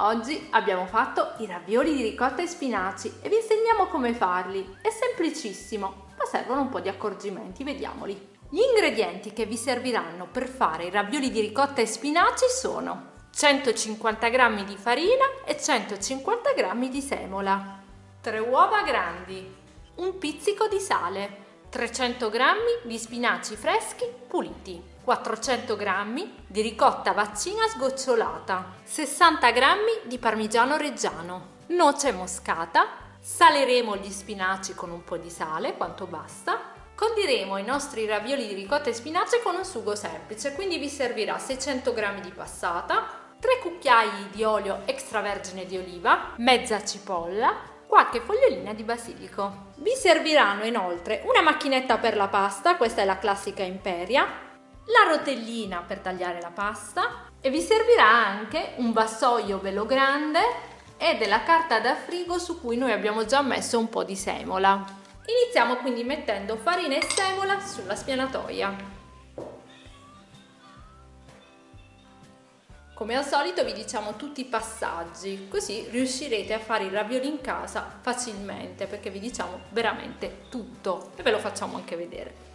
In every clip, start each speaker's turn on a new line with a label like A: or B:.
A: Oggi abbiamo fatto i ravioli di ricotta e spinaci e vi insegniamo come farli. È semplicissimo, ma servono un po' di accorgimenti, vediamoli. Gli ingredienti che vi serviranno per fare i ravioli di ricotta e spinaci sono 150 g di farina e 150 g di semola, 3 uova grandi, un pizzico di sale, 300 g di spinaci freschi puliti, 400 g di ricotta vaccina sgocciolata, 60 g di parmigiano reggiano, noce moscata. Saleremo gli spinaci con un po' di sale, quanto basta. Condiremo i nostri ravioli di ricotta e spinaci con un sugo semplice, quindi vi servirà 600 g di passata, 3 cucchiai di olio extravergine di oliva, mezza cipolla, qualche fogliolina di basilico. Vi serviranno inoltre una macchinetta per la pasta, questa è la classica Imperia, la rotellina per tagliare la pasta e vi servirà anche un vassoio bello grande e della carta da frigo su cui noi abbiamo già messo un po' di semola. Iniziamo quindi mettendo farina e semola sulla spianatoia. Come al solito vi diciamo tutti i passaggi, così riuscirete a fare i ravioli in casa facilmente, perché vi diciamo veramente tutto e ve lo facciamo anche vedere.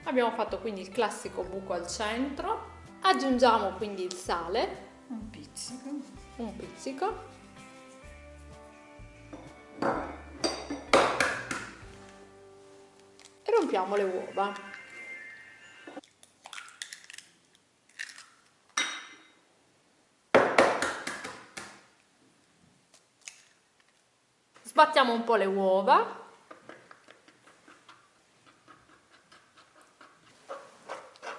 A: Abbiamo fatto quindi il classico buco al centro, aggiungiamo quindi il sale, un pizzico, e rompiamo le uova. Sbattiamo un po' le uova.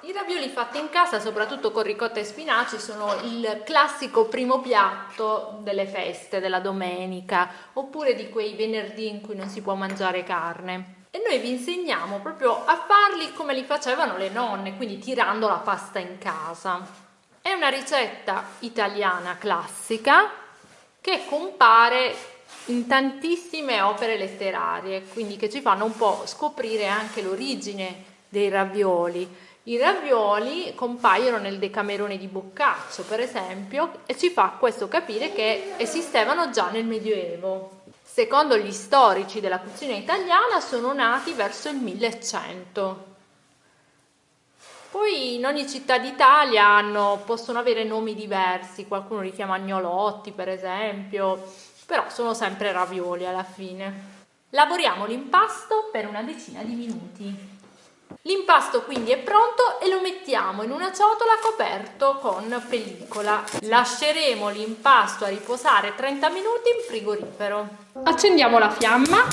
A: I ravioli fatti in casa, soprattutto con ricotta e spinaci, sono il classico primo piatto delle feste, della domenica, oppure di quei venerdì in cui non si può mangiare carne. E noi vi insegniamo proprio a farli come li facevano le nonne, quindi tirando la pasta in casa. È una ricetta italiana classica che compare in tantissime opere letterarie, quindi che ci fanno un po' scoprire anche l'origine dei ravioli. I ravioli compaiono nel Decamerone di Boccaccio, per esempio, e ci fa questo capire che esistevano già nel Medioevo. Secondo gli storici della cucina italiana sono nati verso il 1100. Poi in ogni città d'Italia possono avere nomi diversi, qualcuno li chiama agnolotti per esempio, però sono sempre ravioli alla fine. Lavoriamo l'impasto per una decina di minuti. L'impasto quindi è pronto e lo mettiamo in una ciotola coperto con pellicola. Lasceremo l'impasto a riposare 30 minuti in frigorifero. Accendiamo la fiamma,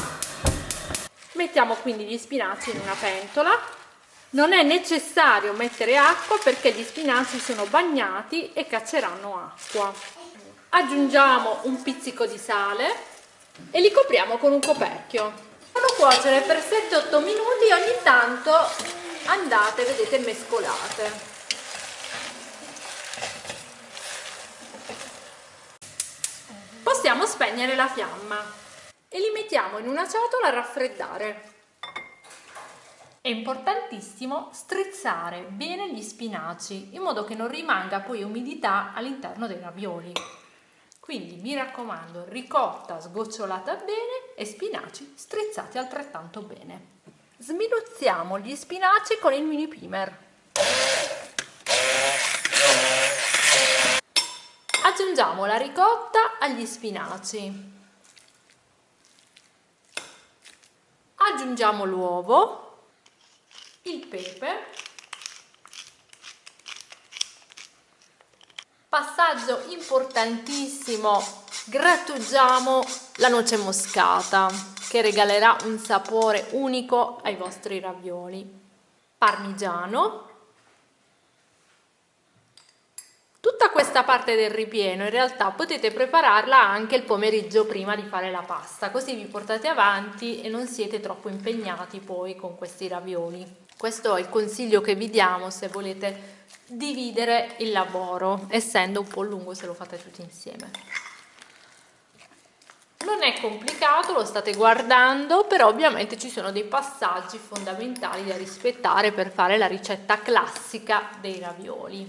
A: mettiamo quindi gli spinaci in una pentola. Non è necessario mettere acqua perché gli spinaci sono bagnati e cacceranno acqua. Aggiungiamo un pizzico di sale e li copriamo con un coperchio. Fanno cuocere per 7-8 minuti, ogni tanto andate, vedete, mescolate. Possiamo spegnere la fiamma e li mettiamo in una ciotola a raffreddare. È importantissimo strizzare bene gli spinaci in modo che non rimanga poi umidità all'interno dei ravioli. Quindi mi raccomando, ricotta sgocciolata bene e spinaci strizzati altrettanto bene. Sminuzziamo gli spinaci con il mini primer. Aggiungiamo la ricotta agli spinaci. Aggiungiamo l'uovo, il pepe. Passaggio importantissimo, grattugiamo la noce moscata che regalerà un sapore unico ai vostri ravioli. Parmigiano. Tutta questa parte del ripieno in realtà potete prepararla anche il pomeriggio prima di fare la pasta, così vi portate avanti e non siete troppo impegnati poi con questi ravioli. Questo è il consiglio che vi diamo se volete dividere il lavoro, essendo un po' lungo se lo fate tutti insieme. Non è complicato, lo state guardando, però ovviamente ci sono dei passaggi fondamentali da rispettare per fare la ricetta classica dei ravioli.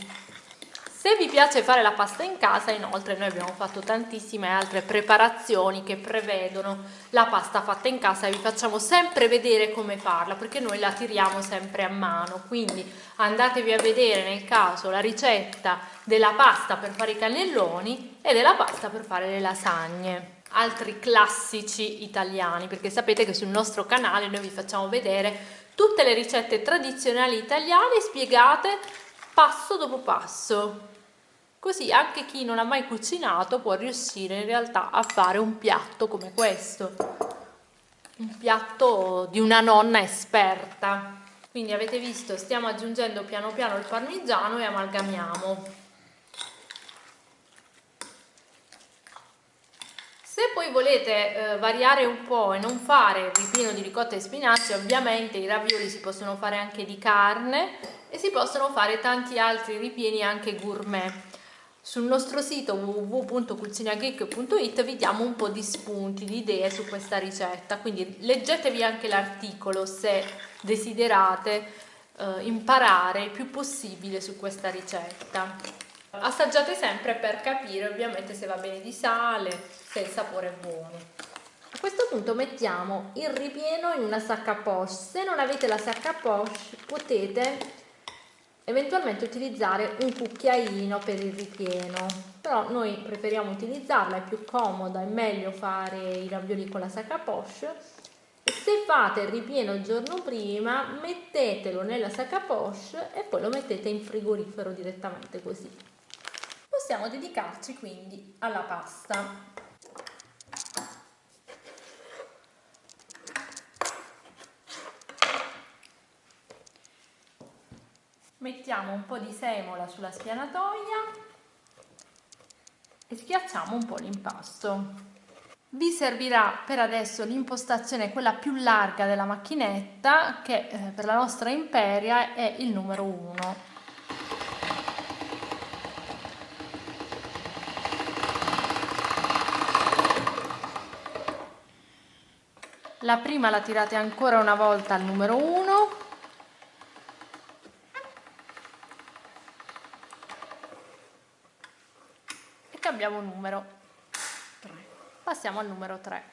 A: Se vi piace fare la pasta in casa, inoltre noi abbiamo fatto tantissime altre preparazioni che prevedono la pasta fatta in casa e vi facciamo sempre vedere come farla, perché noi la tiriamo sempre a mano, quindi andatevi a vedere nel caso la ricetta della pasta per fare i cannelloni e della pasta per fare le lasagne. Altri classici italiani, perché sapete che sul nostro canale noi vi facciamo vedere tutte le ricette tradizionali italiane spiegate passo dopo passo. Così anche chi non ha mai cucinato può riuscire in realtà a fare un piatto come questo, un piatto di una nonna esperta. Quindi avete visto, stiamo aggiungendo piano piano il parmigiano e amalgamiamo. Se poi volete variare un po' e non fare il ripieno di ricotta e spinaci, ovviamente i ravioli si possono fare anche di carne e si possono fare tanti altri ripieni anche gourmet. Sul nostro sito www.cucinageek.it vi diamo un po' di spunti, di idee su questa ricetta, quindi leggetevi anche l'articolo se desiderate imparare il più possibile su questa ricetta. Assaggiate sempre per capire ovviamente se va bene di sale, se il sapore è buono. A questo punto mettiamo il ripieno in una sacca a poche. Se non avete la sacca a poche potete eventualmente utilizzare un cucchiaino per il ripieno, però noi preferiamo utilizzarla, è più comoda, è meglio fare i ravioli con la sacca a poche. E se fate il ripieno il giorno prima, mettetelo nella sacca a poche e poi lo mettete in frigorifero direttamente così. Possiamo dedicarci quindi alla pasta. Mettiamo un po' di semola sulla spianatoia e schiacciamo un po' l'impasto. Vi servirà per adesso l'impostazione quella più larga della macchinetta che per la nostra Imperia è il numero 1. La prima la tirate ancora una volta al numero 1 e cambiamo numero. 3. Passiamo al numero 3.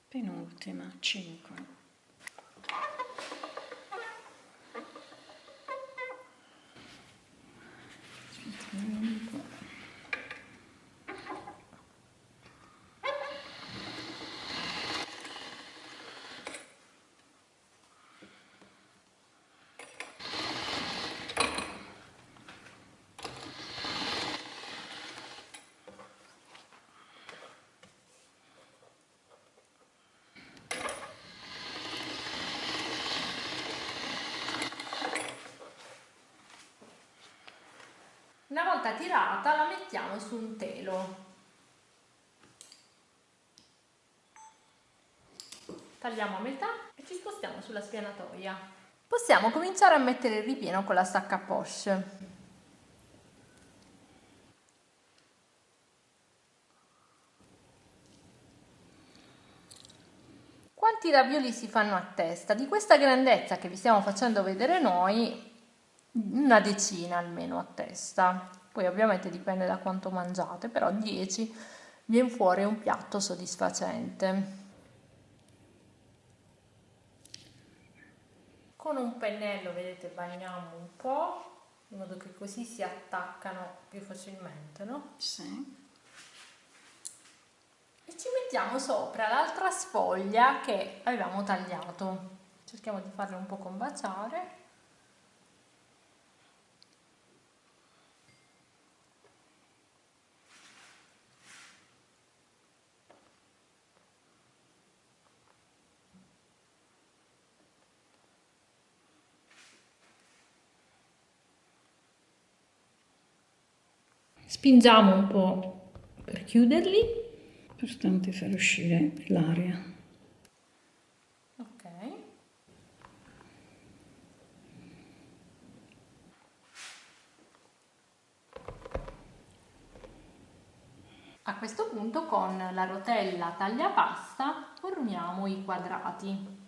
B: Penultima, 5.
A: Una volta tirata la mettiamo su un telo. Tagliamo a metà e ci spostiamo sulla spianatoia. Possiamo cominciare a mettere il ripieno con la sacca a poche. Quanti ravioli si fanno a testa? Di questa grandezza che vi stiamo facendo vedere noi, una decina almeno a testa. Poi ovviamente dipende da quanto mangiate, però 10 viene fuori un piatto soddisfacente. Con un pennello, vedete, bagniamo un po', in modo che così si attaccano più facilmente, no?
B: Sì.
A: E ci mettiamo sopra l'altra sfoglia che avevamo tagliato. Cerchiamo di farle un po' combaciare. Spingiamo un po' per chiuderli.
B: Importante far uscire l'aria.
A: Ok. A questo punto con la rotella tagliapasta formiamo i quadrati.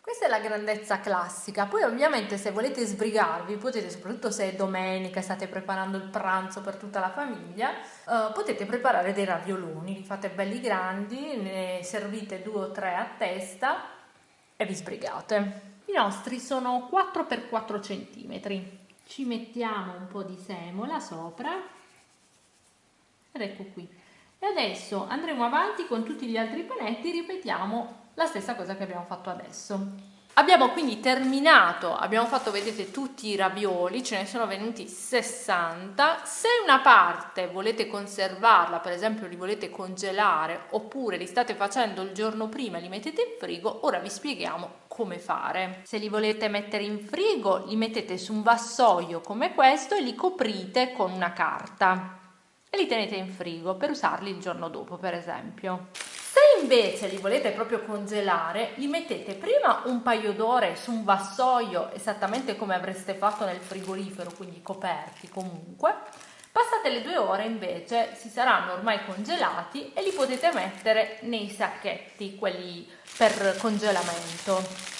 A: Questa è la grandezza classica, poi ovviamente se volete sbrigarvi potete, soprattutto se è domenica e state preparando il pranzo per tutta la famiglia, potete preparare dei ravioloni, li fate belli grandi, ne servite 2 o 3 a testa e vi sbrigate. I nostri sono 4x4 cm, ci mettiamo un po' di semola sopra ed ecco qui. E adesso andremo avanti con tutti gli altri panetti, ripetiamo la stessa cosa che abbiamo fatto adesso. Abbiamo quindi terminato, abbiamo fatto, vedete, tutti i ravioli, ce ne sono venuti 60. Se una parte volete conservarla, per esempio li volete congelare, oppure li state facendo il giorno prima e li mettete in frigo, ora vi spieghiamo come fare. Se li volete mettere in frigo, li mettete su un vassoio come questo e li coprite con una carta e li tenete in frigo per usarli il giorno dopo, per esempio. Se invece li volete proprio congelare, li mettete prima un paio d'ore su un vassoio, esattamente come avreste fatto nel frigorifero, quindi coperti comunque. Passate le 2 ore invece si saranno ormai congelati e li potete mettere nei sacchetti, quelli per congelamento.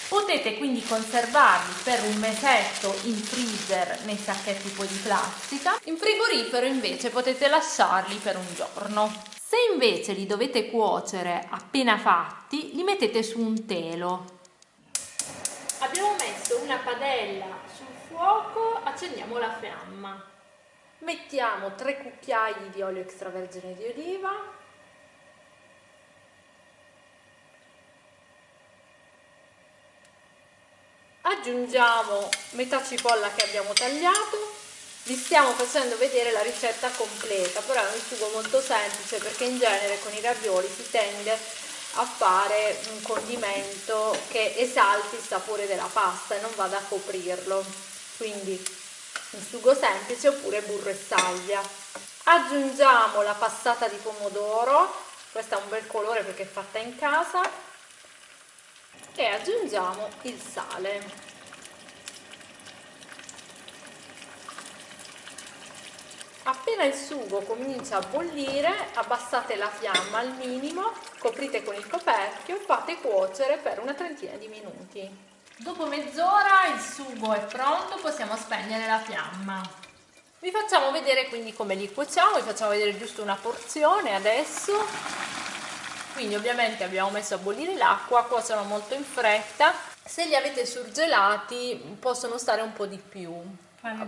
A: Potete quindi conservarli per un mesetto in freezer nei sacchetti poi di plastica. In frigorifero invece potete lasciarli per un giorno. Se invece li dovete cuocere appena fatti, li mettete su un telo. Abbiamo messo una padella sul fuoco, accendiamo la fiamma. Mettiamo 3 cucchiai di olio extravergine di oliva. Aggiungiamo metà cipolla che abbiamo tagliato. Vi stiamo facendo vedere la ricetta completa, però è un sugo molto semplice perché in genere con i ravioli si tende a fare un condimento che esalti il sapore della pasta e non vada a coprirlo, quindi un sugo semplice oppure burro e salvia. Aggiungiamo la passata di pomodoro, questa ha un bel colore perché è fatta in casa, e aggiungiamo il sale. Appena il sugo comincia a bollire, abbassate la fiamma al minimo, coprite con il coperchio e fate cuocere per una trentina di minuti. Dopo mezz'ora il sugo è pronto, possiamo spegnere la fiamma. Vi facciamo vedere quindi come li cuociamo, vi facciamo vedere giusto una porzione adesso. Quindi ovviamente abbiamo messo a bollire l'acqua, cuociono molto in fretta. Se li avete surgelati possono stare un po' di più.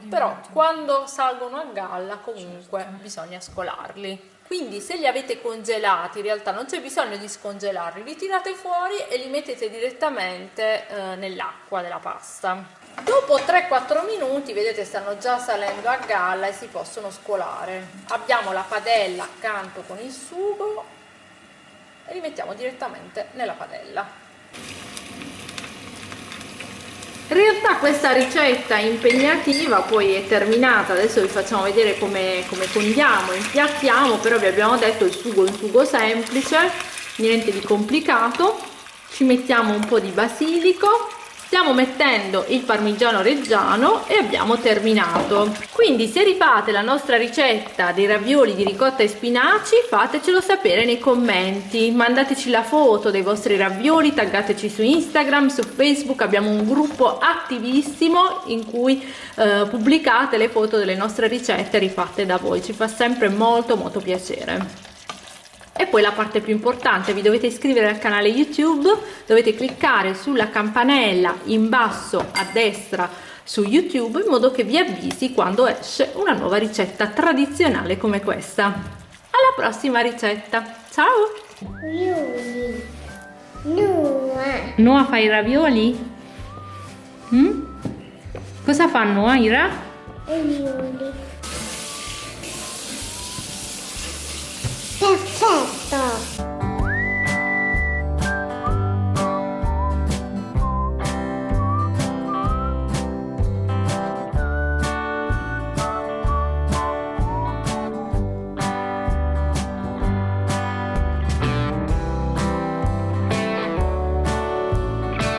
A: Però quando salgono a galla comunque bisogna scolarli. Quindi se li avete congelati in realtà non c'è bisogno di scongelarli, li tirate fuori e li mettete direttamente nell'acqua della pasta. Dopo 3-4 minuti vedete stanno già salendo a galla e si possono scolare. Abbiamo la padella accanto con il sugo e li mettiamo direttamente nella padella. In realtà questa ricetta impegnativa poi è terminata, adesso vi facciamo vedere come condiamo, impiattiamo, però vi abbiamo detto il sugo è un sugo semplice, niente di complicato. Ci mettiamo un po' di basilico, stiamo mettendo il parmigiano reggiano e abbiamo terminato. Quindi se rifate la nostra ricetta dei ravioli di ricotta e spinaci, fatecelo sapere nei commenti, mandateci la foto dei vostri ravioli, taggateci su Instagram, su Facebook, abbiamo un gruppo attivissimo in cui pubblicate le foto delle nostre ricette rifatte da voi, ci fa sempre molto piacere. E poi la parte più importante, vi dovete iscrivere al canale YouTube, dovete cliccare sulla campanella in basso a destra su YouTube in modo che vi avvisi quando esce una nuova ricetta tradizionale come questa. Alla prossima ricetta, ciao! Noah fa i ravioli? Cosa fa Noah, Ira?
C: Ravioli. Perfetto!